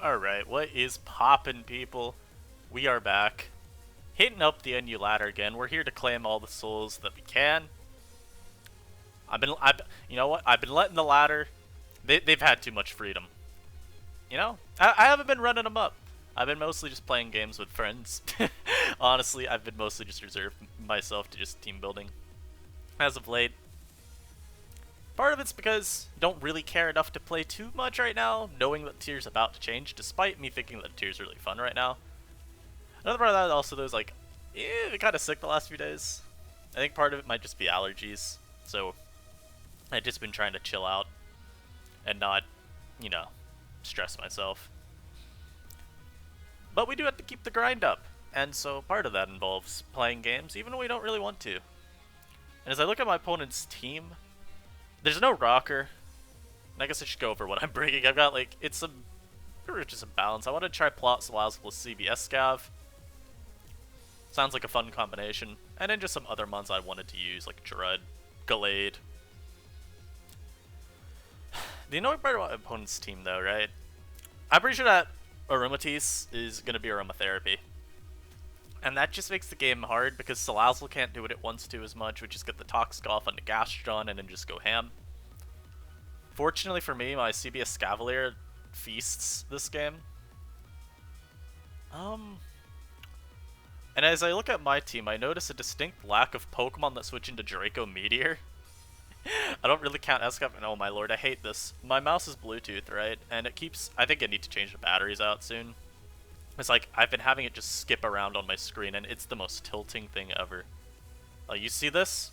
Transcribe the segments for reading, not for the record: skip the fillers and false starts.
Alright, what is poppin', people? We are back. Hitting up the NU ladder again. We're here to claim all the souls that we can. You know what? I've been letting the ladder. They've had too much freedom. You know, I haven't been running them up. I've been mostly just playing games with friends. Honestly, I've been mostly just reserved myself to just team building as of late. Part of it's because I don't really care enough to play too much right now, knowing that tier's about to change, despite me thinking that tier's really fun right now. Another part of that also, though, is like, I'm kind of sick the last few days. I think part of it might just be allergies, so I've just been trying to chill out and not, you know, stress myself. But we do have to keep the grind up, and so part of that involves playing games, even when we don't really want to. And as I look at my opponent's team, there's no rocker. And I guess I should go over what I'm bringing. I've got, like, it's just a balance. I want to try plot Salazzle plus CB ESCAV. Sounds like a fun combination. And then just some other mons I wanted to use, like Dread, Gallade. The annoying part about my opponent's team, though, right? I'm pretty sure that Aromatisse is going to be Aromatherapy. And that just makes the game hard because Salazzle can't do what it wants to as much, which is get the Toxic off onto Gastrodon and then just go ham. Fortunately for me, my CB ESCAVALIER feasts this game. And as I look at my team, I notice a distinct lack of Pokemon that switch into Draco Meteor. I don't really count ESCAV. Oh my lord, I hate this. My mouse is Bluetooth, right? And it keeps... I think I need to change the batteries out soon. It's like, I've been having it just skip around on my screen, and it's the most tilting thing ever. You see this?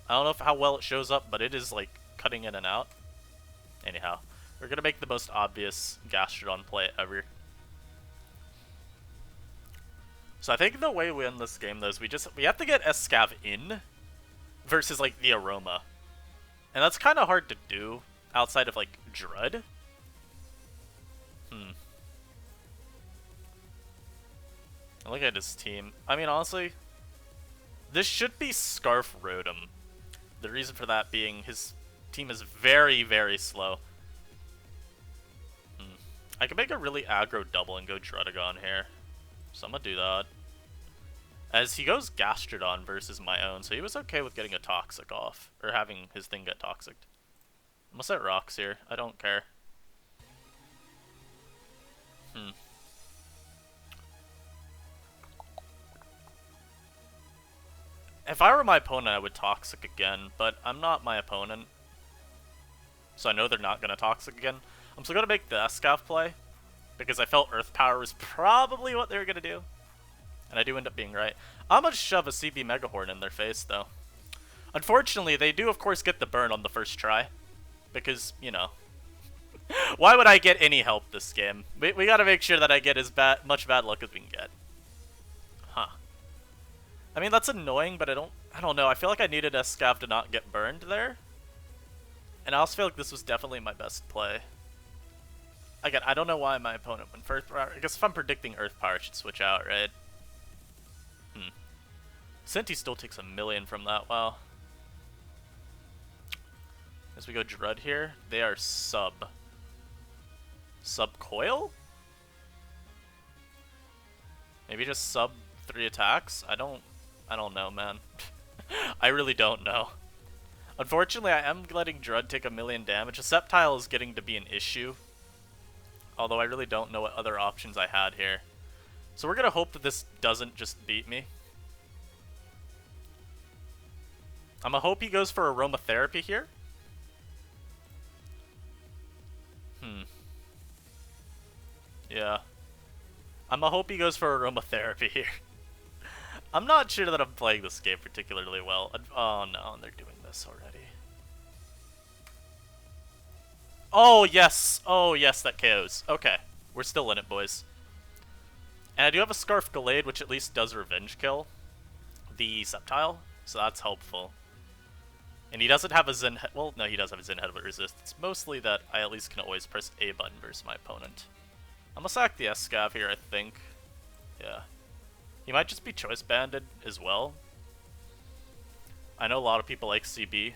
I don't know how well it shows up, but it is, like, cutting in and out. Anyhow, we're gonna make the most obvious Gastrodon play ever. So I think the way we win this game, though, is we have to get ESCAV in versus, like, the Aroma. And that's kind of hard to do outside of, like, Dread. Look at his team. I mean, honestly, this should be Scarf Rotom. The reason for that being his team is very, very slow. I could make a really aggro double and go Druddigon here. So I'm gonna do that. As he goes Gastrodon versus my own, so he was okay with getting a Toxic off. Or having his thing get Toxic. I'm gonna set Rocks here. I don't care. If I were my opponent, I would Toxic again, but I'm not my opponent. So I know they're not going to Toxic again. I'm still going to make the ESCAV play, because I felt Earth Power was probably what they were going to do. And I do end up being right. I'm going to shove a CB Megahorn in their face, though. Unfortunately, they do, of course, get the burn on the first try. Because, you know. Why would I get any help this game? We got to make sure that I get as much bad luck as we can get. Huh. I mean, that's annoying, but I don't know. I feel like I needed ESCAV to not get burned there. And I also feel like this was definitely my best play. Again, I don't know why my opponent went first. I guess if I'm predicting Earth Power, I should switch out, right? Senti still takes 1,000,000 from that, wow. As we go Dread here, they are sub coil? Maybe just sub 3 attacks? I don't know, man. I really don't know. Unfortunately, I am letting Dread take 1,000,000 damage. A Sceptile is getting to be an issue. Although I really don't know what other options I had here. So we're going to hope that this doesn't just beat me. I'm going to hope he goes for Aromatherapy here. Yeah. I'm going to hope he goes for Aromatherapy here. I'm not sure that I'm playing this game particularly well. Oh no, they're doing this already. Oh yes, that KOs. Okay, we're still in it, boys. And I do have a Scarf Gallade, which at least does Revenge Kill the Sceptile, so that's helpful. And he doesn't have a Zen Head. Well, no, he does have a Zen Head with resist. It's mostly that I at least can always press A button versus my opponent. I'm gonna sack the ESCAV here, I think. Yeah. He might just be choice banded as well. I know a lot of people like CB.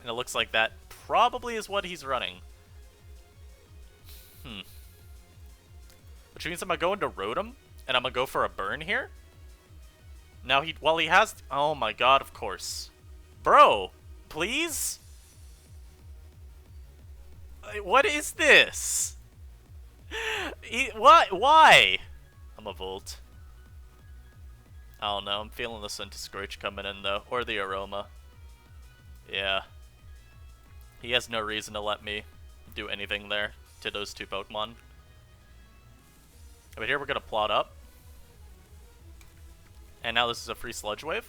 And it looks like that probably is what he's running. which means I'm gonna go into Rotom, and I'm gonna go for a burn here. Now he has, oh my god, of course. Bro, please? What is this? What? Why? I'm a Volt. I don't know, I'm feeling the Centiskorch coming in though, or the Aroma. Yeah. He has no reason to let me do anything there to those two Pokemon. But here we're gonna plot up. And now this is a free Sludge Wave.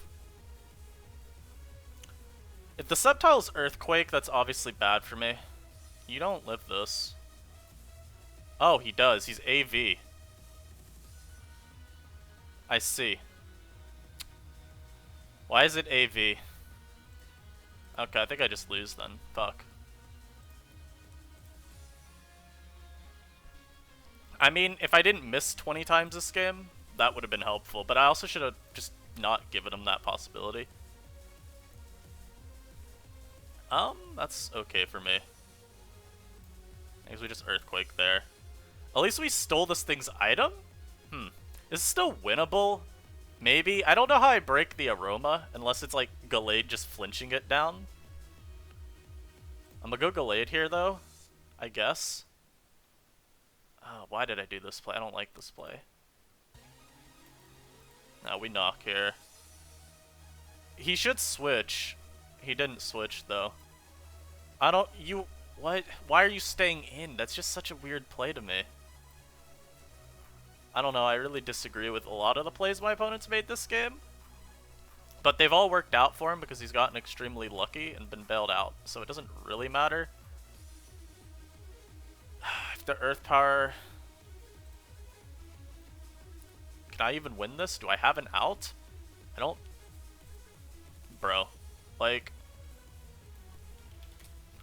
If the Sceptile's Earthquake, that's obviously bad for me. You don't live this. Oh, he does. He's AV. I see. Why is it AV? Okay, I think I just lose then. Fuck. I mean, if I didn't miss 20 times this game, that would have been helpful, but I also should have just not given him that possibility. That's okay for me. I guess we just Earthquake there. At least we stole this thing's item? Is it still winnable? Maybe? I don't know how I break the Aroma, unless it's like Gallade just flinching it down. I'm gonna go Gallade here though, I guess. Why did I do this play? I don't like this play. No, we knock here. He should switch. He didn't switch though. What? Why are you staying in? That's just such a weird play to me. I don't know, I really disagree with a lot of the plays my opponents made this game. But they've all worked out for him because he's gotten extremely lucky and been bailed out, so it doesn't really matter. If the Earth Power... Can I even win this? Do I have an out? I don't... Bro. Like...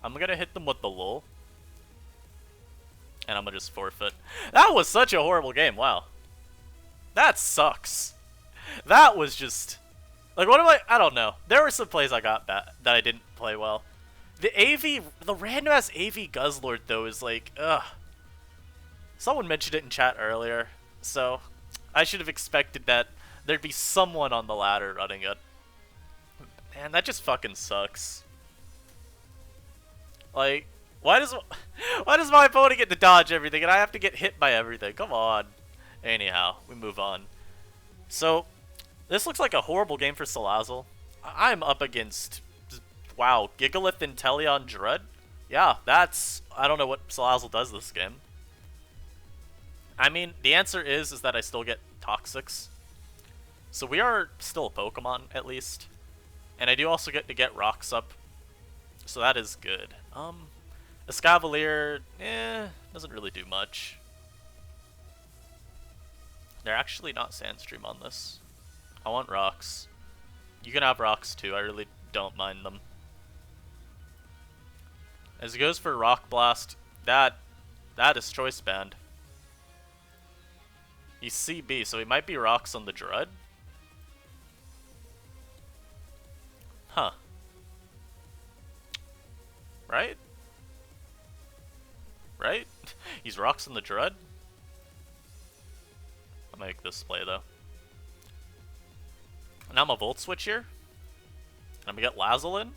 I'm gonna hit them with the lull. And I'm gonna just forfeit. That was such a horrible game, wow. That sucks. That was just... Like, what am I don't know. There were some plays I got that I didn't play well. The random-ass AV Guzzlord, though, is like, ugh. Someone mentioned it in chat earlier, so I should have expected that there'd be someone on the ladder running it. Man, that just fucking sucks. Like, why does my opponent get to dodge everything and I have to get hit by everything? Come on. Anyhow, we move on. So, this looks like a horrible game for Salazzle. I'm up against, wow, Gigalith and Teleon Dread? Yeah, that's, I don't know what Salazzle does this game. I mean, the answer is that I still get Toxics. So we are still a Pokemon, at least. And I do also get to get Rocks up. So that is good. ESCAVALIER, doesn't really do much. They're actually not Sandstream on this. I want Rocks. You can have Rocks too, I really don't mind them. As he goes for Rock Blast, that is Choice Band. He's CB, so he might be Rocks on the Dread. Huh. Right? Right? He's Rocks on the Dread? I'll make this play though. Now I'm a Volt Switch here. And I'm gonna get Lazzle in.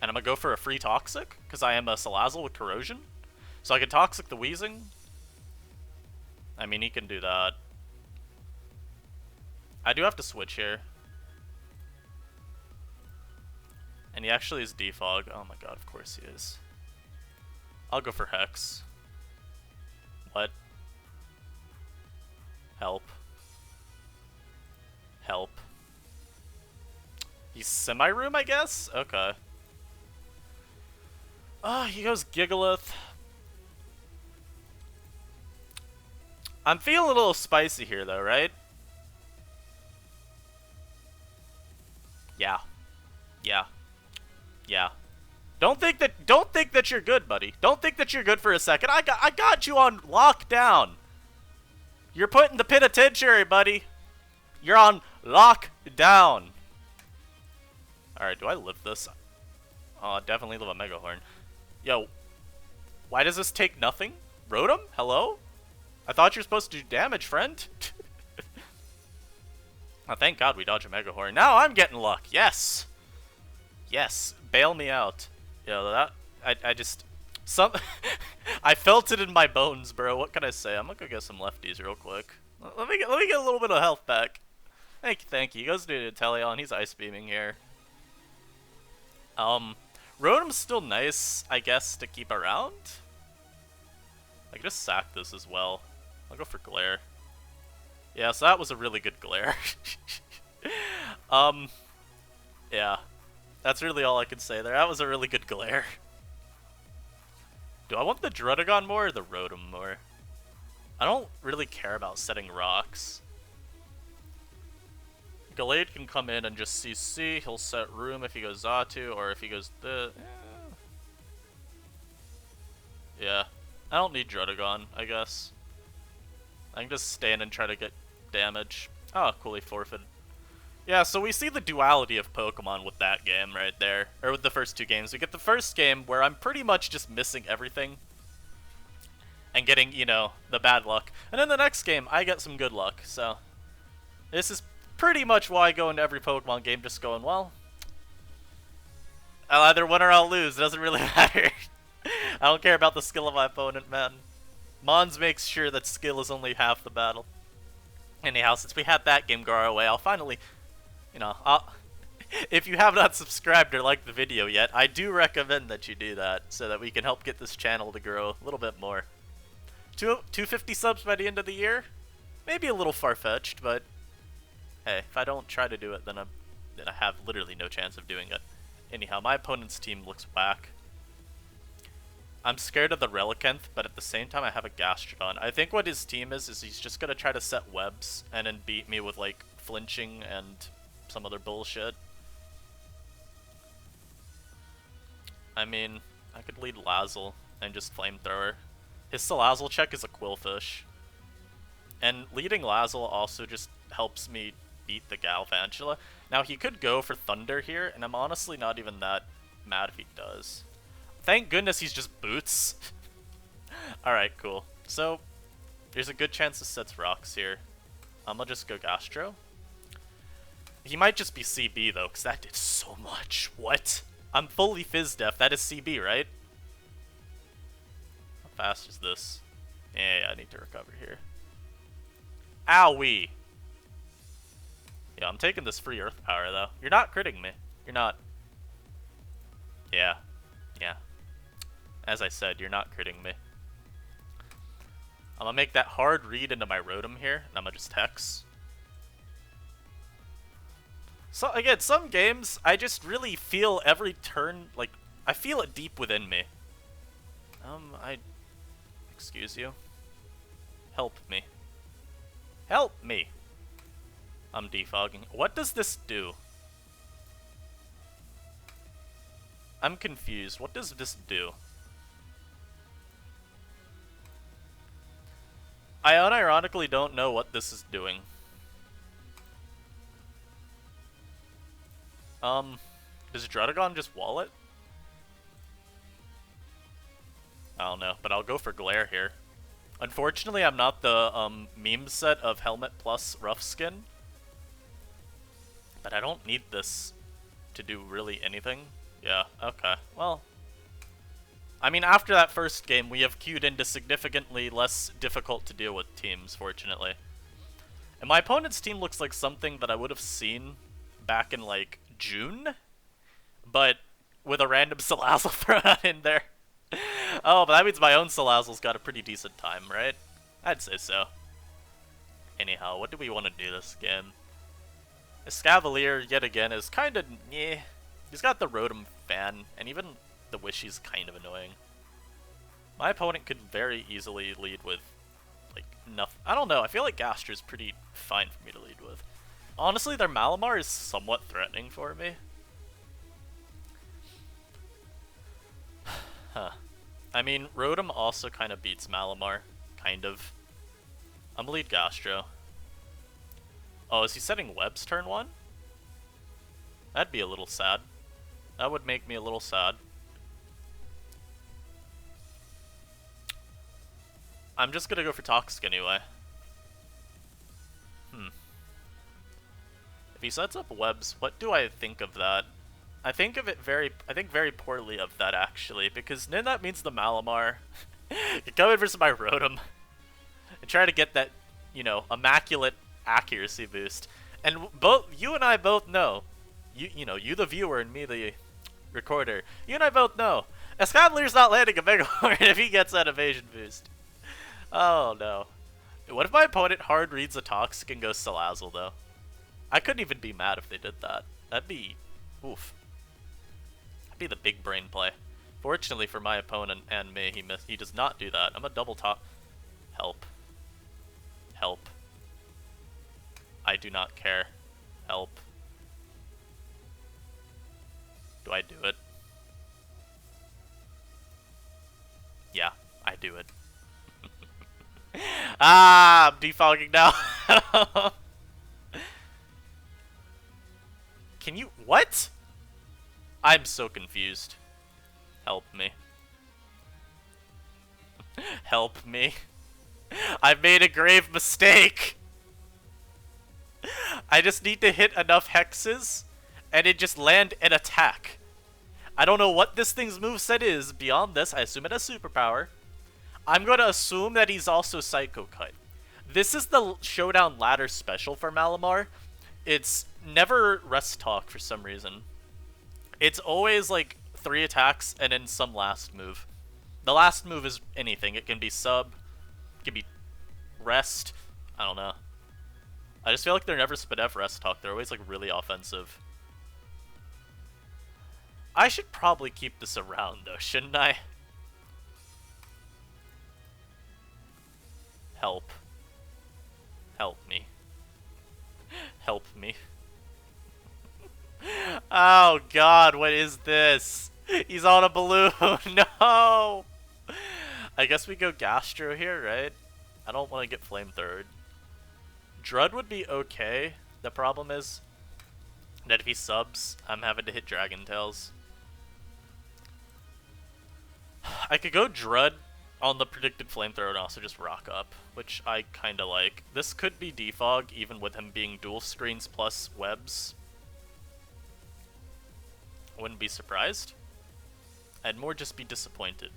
And I'm gonna go for a free Toxic, because I am a Salazzle with Corrosion. So I can Toxic the Weezing. I mean, he can do that. I do have to switch here. And he actually is Defog. Oh my god, of course he is. I'll go for Hex. What? Help. Help. He's Semi-Room, I guess? Okay. He goes Gigalith. I'm feeling a little spicy here, though, right? Yeah. Yeah. Yeah. Don't think that you're good, buddy. Don't think that you're good for a second. I got you on lockdown. You're put in the penitentiary, buddy. You're on lockdown. Alright, do I live this? Oh, I definitely live a Mega Horn. Yo, why does this take nothing? Rotom? Hello? I thought you were supposed to do damage, friend. Oh, thank God we dodged a Mega Horn. Now I'm getting luck. Yes. Yes. Bail me out. Yo, that I just some I felt it in my bones, bro. What can I say? I'm gonna go get some lefties real quick. Let me get a little bit of health back. Thank you. He goes to Telion. He's ice beaming here. Rotom's still nice, I guess, to keep around. I can just sack this as well. I'll go for Glare. Yeah, so that was a really good Glare. Yeah. That's really all I can say there. That was a really good Glare. Do I want the Druddigon more or the Rotom more? I don't really care about setting rocks. Gallade can come in and just CC. He'll set room if he goes Zatu, or if he goes the... Yeah. I don't need Druddigon, I guess. I can just stand and try to get damage. Oh, cool, he forfeited. Yeah, so we see the duality of Pokemon with that game right there. Or with the first two games. We get the first game where I'm pretty much just missing everything. And getting, you know, the bad luck. And then the next game, I get some good luck. So, this is pretty much why I go into every Pokemon game just going, well, I'll either win or I'll lose. It doesn't really matter. I don't care about the skill of my opponent, man. Mons makes sure that skill is only half the battle. Anyhow, since we had that game go our way, I'll finally, you know, if you have not subscribed or liked the video yet, I do recommend that you do that so that we can help get this channel to grow a little bit more. 250 subs by the end of the year? Maybe a little far-fetched, but hey, if I don't try to do it, then I have literally no chance of doing it. Anyhow, my opponent's team looks whack. I'm scared of the Relicanth, but at the same time I have a Gastrodon. I think what his team is he's just gonna try to set webs and then beat me with like flinching and some other bullshit. I mean, I could lead Lazzle and just Flamethrower. His Salazzle check is a Quillfish. And leading Lazzle also just helps me beat the Galvantula. Now he could go for Thunder here, and I'm honestly not even that mad if he does. Thank goodness he's just Boots. Alright, cool. So, there's a good chance this sets rocks here. I'll just go Gastro. He might just be CB though, because that did so much. What? I'm fully Fizz Def. That is CB, right? How fast is this? Yeah, I need to recover here. Owie! Yeah, I'm taking this free Earth Power though. You're not critting me. You're not. Yeah. Yeah. As I said, you're not critting me. I'm gonna make that hard read into my Rotom here, and I'm gonna just Hex. So again, some games, I just really feel every turn, like, I feel it deep within me. Excuse you. Help me. Help me! I'm defogging. What does this do? I'm confused. What does this do? I unironically don't know what this is doing. Does Druddigon just wall it? I don't know, but I'll go for Glare here. Unfortunately, I'm not the meme set of Helmet plus Rough Skin. But I don't need this to do really anything. Yeah, okay. Well, I mean, after that first game, we have queued into significantly less difficult to deal with teams, fortunately. And my opponent's team looks like something that I would have seen back in, like, June? But with a random Salazzle thrown in there. Oh, but that means my own Salazzle's got a pretty decent time, right? I'd say so. Anyhow, what do we want to do this game? ESCAVALIER, yet again, is kind of, yeah. He's got the Rotom fan, and even the Wishy's kind of annoying. My opponent could very easily lead with, like, nothing. I don't know, I feel like Gastra's pretty fine for me to lead with. Honestly, their Malamar is somewhat threatening for me. Huh. I mean, Rotom also kind of beats Malamar. Kind of. I'm gonna lead Gastro. Oh, is he setting webs turn 1? That'd be a little sad. That would make me a little sad. I'm just gonna go for Toxic anyway. If he sets up webs, what do I think of that? I think very poorly of that, actually, because then that means the Malamar can come in versus my Rotom and try to get that, you know, immaculate accuracy boost. And both you and I both know, you know, you the viewer and me the recorder, you and I both know, ESCAVALIER's not landing a Mega Horn if he gets that evasion boost. Oh no. What if my opponent hard reads a Toxic and goes Salazzle, though? I couldn't even be mad if they did that. That'd be... oof. That'd be the big brain play. Fortunately for my opponent and me, he does not do that. I'm a double top... Help. Help. I do not care. Help. Do I do it? Yeah, I do it. Ah, I'm defogging now. Can you... what? I'm so confused. Help me. Help me. I've made a grave mistake. I just need to hit enough hexes, and it just land an attack. I don't know what this thing's moveset is. Beyond this, I assume it has superpower. I'm going to assume that he's also Psycho Cut. This is the Showdown ladder special for Malamar. It's never Rest Talk for some reason. It's always like 3 attacks and then some last move. The last move is anything. It can be sub, it can be rest. I don't know. I just feel like they're never Spadef Rest Talk. They're always like really offensive. I should probably keep this around though, shouldn't I? Help. Help me. Help me. Oh god, what is this? He's on a balloon. No! I guess we go Gastro here, right? I don't want to get flamethrowered. Drud would be okay. The problem is that if he subs, I'm having to hit Dragon Tails. I could go Drud on the predicted flamethrower and also just rock up, which I kinda like. This could be defog even with him being dual screens plus webs. I wouldn't be surprised. I'd more just be disappointed.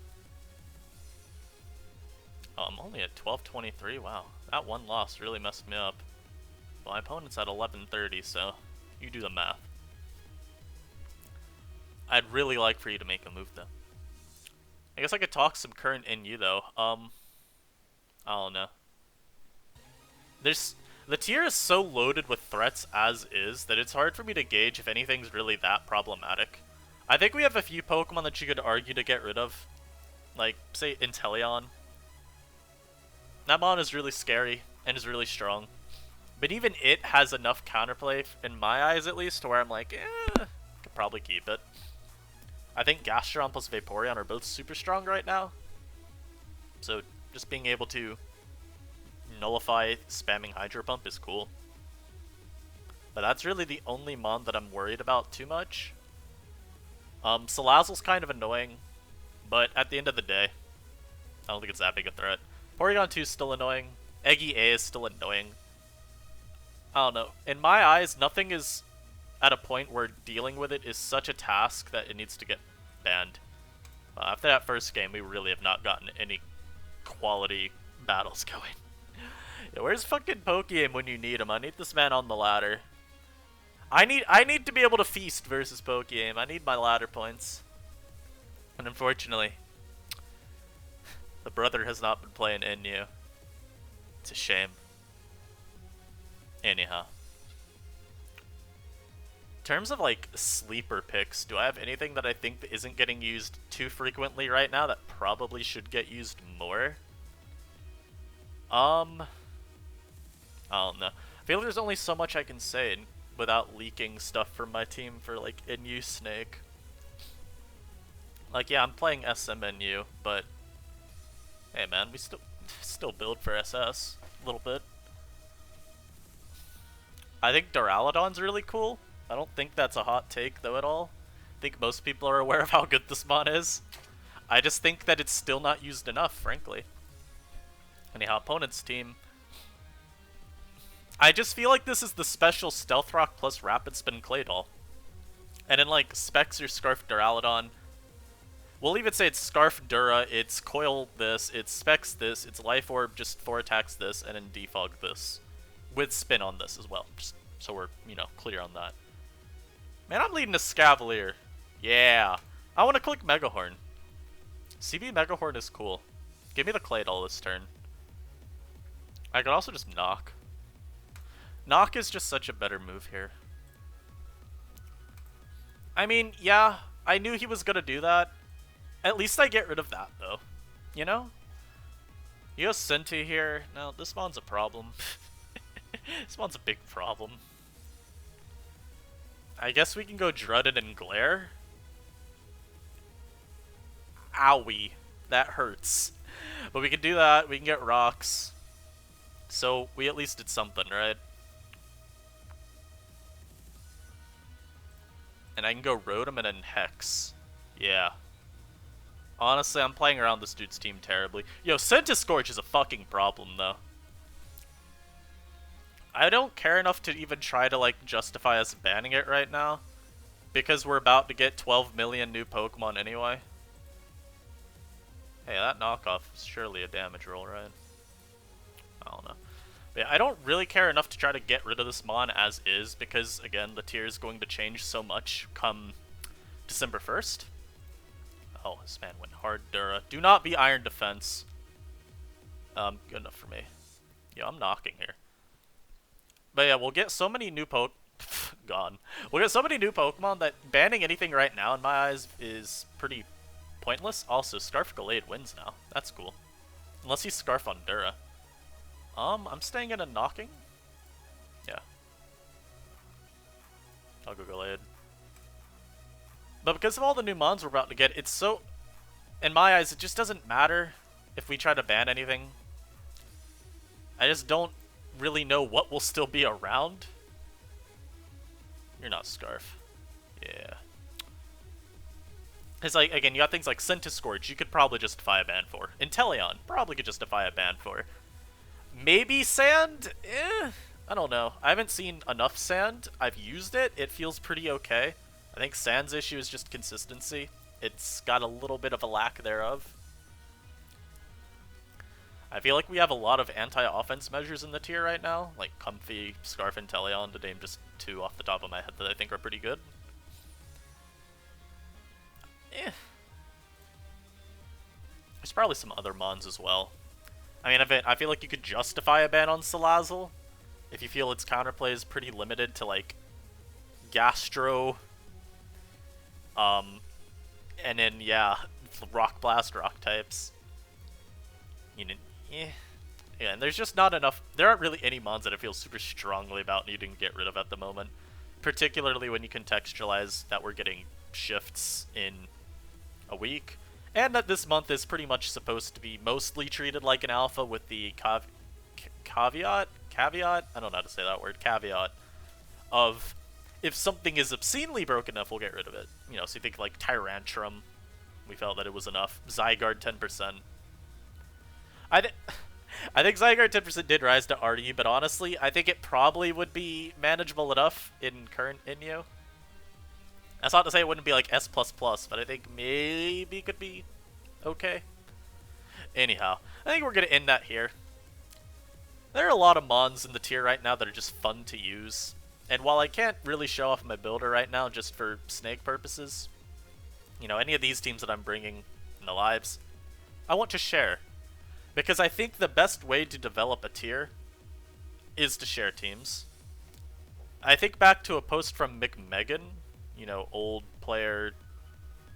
Oh, I'm only at 1223. Wow, that one loss really messed me up. Well, my opponent's at 1130, so you do the math. I'd really like for you to make a move though. I guess I could talk some current in you though. I don't know. The tier is so loaded with threats as is that it's hard for me to gauge if anything's really that problematic. I think we have a few Pokemon that you could argue to get rid of. Like, say, Inteleon. That mon is really scary and is really strong. But even it has enough counterplay, in my eyes at least, to where I'm like, could probably keep it. I think Gastron plus Vaporeon are both super strong right now. So just being able to nullify spamming Hydro Pump is cool. But that's really the only mon that I'm worried about too much. Salazzle's kind of annoying, but at the end of the day, I don't think it's that big a threat. Porygon 2 is still annoying. Eggy A is still annoying. I don't know. In my eyes, nothing is at a point where dealing with it is such a task that it needs to get banned. After that first game, we really have not gotten any quality battles going. Yeah, where's fucking Pokeaim when you need him? I need this man on the ladder. I need to be able to feast versus Pokeaim. I need my ladder points. And unfortunately, the brother has not been playing Inu. It's a shame. Anyhow. In terms of like sleeper picks, do I have anything that I think that isn't getting used too frequently right now that probably should get used more? I don't know. I feel like there's only so much I can say without leaking stuff from my team for like Inu Snake. Like, yeah, I'm playing SMNU, but hey man, we still build for SS a little bit. I think Duraludon's really cool. I don't think that's a hot take though at all. I think most people are aware of how good this mon is. I just think that it's still not used enough, frankly. Anyhow, opponent's team. I just feel like this is the special Stealth Rock plus Rapid Spin Claydol. And in like Specs or Scarf Duraludon, we'll even say it's Scarf Dura, it's Coil this, it's Specs this, it's Life Orb just 4 attacks this, and then Defog this. With Spin on this as well, just so we're, you know, clear on that. Man, I'm leading a ESCAVALIER. Yeah. I want to click Megahorn. CB Megahorn is cool. Give me the Claydol this turn. I could also just Knock. Knock is just such a better move here. I mean, yeah, I knew he was gonna do that. At least I get rid of that, though. You know? You have Senti here. No, this mon's a problem. This mon's a big problem. I guess we can go Drudded and Glare. Owie. That hurts. But we can do that. We can get rocks. So we at least did something, right? And I can go Rotom and then Hex. Yeah. Honestly, I'm playing around this dude's team terribly. Yo, Centiscorch is a fucking problem, though. I don't care enough to even try to, like, justify us banning it right now. Because we're about to get 12 million new Pokemon anyway. Hey, that knockoff is surely a damage roll, right? I don't know. But yeah, I don't really care enough to try to get rid of this Mon as is, because, again, the tier is going to change so much come December 1st. Oh, this man went hard Dura. Do not be Iron Defense. Good enough for me. Yeah, I'm knocking here. But yeah, we'll get so many new gone. We'll get so many new Pokemon that banning anything right now, in my eyes, is pretty pointless. Also, Scarf Gallade wins now. That's cool. Unless he's Scarf on Dura. I'm staying in a knocking. Yeah. I'll go Gallade. But because of all the new mons we're about to get, it's so... In my eyes, it just doesn't matter if we try to ban anything. I just don't really know what will still be around. You're not Scarf. Yeah. It's like, again, you got things like Centiscorch you could probably justify a ban for. Inteleon, probably could justify a ban for. Maybe Sand? I don't know. I haven't seen enough Sand. I've used it. It feels pretty okay. I think Sand's issue is just consistency. It's got a little bit of a lack thereof. I feel like we have a lot of anti-offense measures in the tier right now, like Comfy, Scarf, and Teleon, to name just 2 off the top of my head that I think are pretty good. There's probably some other mons as well. I mean, I feel like you could justify a ban on Salazzle if you feel its counterplay is pretty limited to, like, Gastro, and then, yeah, Rock Blast, Rock types. You know, yeah, and there's just not enough. There aren't really any mons that I feel super strongly about needing to get rid of at the moment. Particularly when you contextualize that we're getting shifts in a week. And that this month is pretty much supposed to be mostly treated like an alpha with the caveat? I don't know how to say that word. Caveat of if something is obscenely broken enough, we'll get rid of it. You know, so you think like Tyrantrum, we felt that it was enough. Zygarde 10%. I think Zygarde 10% did rise to RD, but honestly, I think it probably would be manageable enough in current Inyo. That's not to say it wouldn't be like S++, but I think maybe it could be okay. Anyhow, I think we're going to end that here. There are a lot of mons in the tier right now that are just fun to use. And while I can't really show off my builder right now just for snake purposes, you know, any of these teams that I'm bringing in the lives, I want to share. Because I think the best way to develop a tier is to share teams. I think back to a post from McMegan, you know, old player,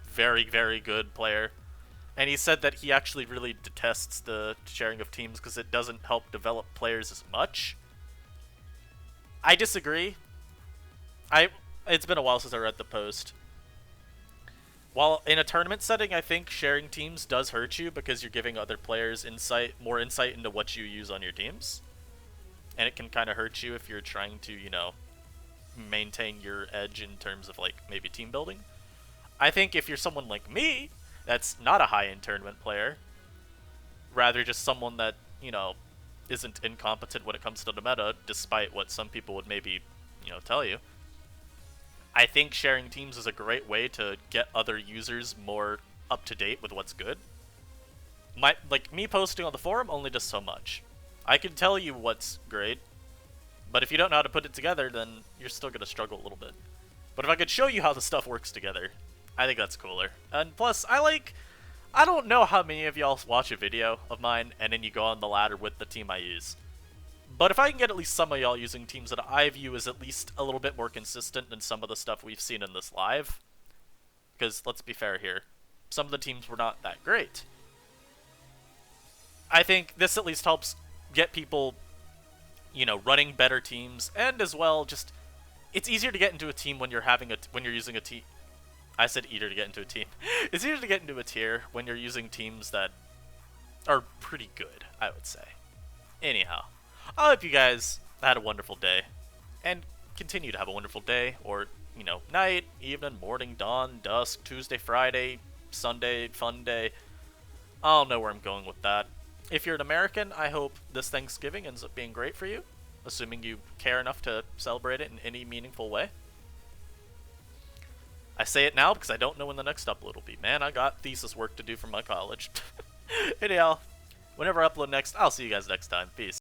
very, very good player. And he said that he actually really detests the sharing of teams because it doesn't help develop players as much. I disagree. It's been a while since I read the post. While in a tournament setting, I think sharing teams does hurt you because you're giving other players more insight into what you use on your teams. And it can kind of hurt you if you're trying to, you know, maintain your edge in terms of, like, maybe team building. I think if you're someone like me, that's not a high-end tournament player, rather just someone that you know, isn't incompetent when it comes to the meta, despite what some people would maybe, tell you. I think sharing teams is a great way to get other users more up to date with what's good. Like me posting on the forum only does so much. I can tell you what's great, but if you don't know how to put it together, then you're still gonna struggle a little bit. But if I could show you how the stuff works together, I think that's cooler. And plus, I don't know how many of y'all watch a video of mine and then you go on the ladder with the team I use. But if I can get at least some of y'all using teams that I view as at least a little bit more consistent than some of the stuff we've seen in this live, because let's be fair here, some of the teams were not that great. I think this at least helps get people, running better teams, and as well, just it's easier to get into a team when you're using a team. I said easier to get into a team. It's easier to get into a tier when you're using teams that are pretty good, I would say. Anyhow, I hope you guys had a wonderful day, and continue to have a wonderful day, or, night, evening, morning, dawn, dusk, Tuesday, Friday, Sunday, fun day. I don't know where I'm going with that. If you're an American, I hope this Thanksgiving ends up being great for you, assuming you care enough to celebrate it in any meaningful way. I say it now because I don't know when the next upload will be. Man, I got thesis work to do for my college. Anyhow, whenever I upload next, I'll see you guys next time. Peace.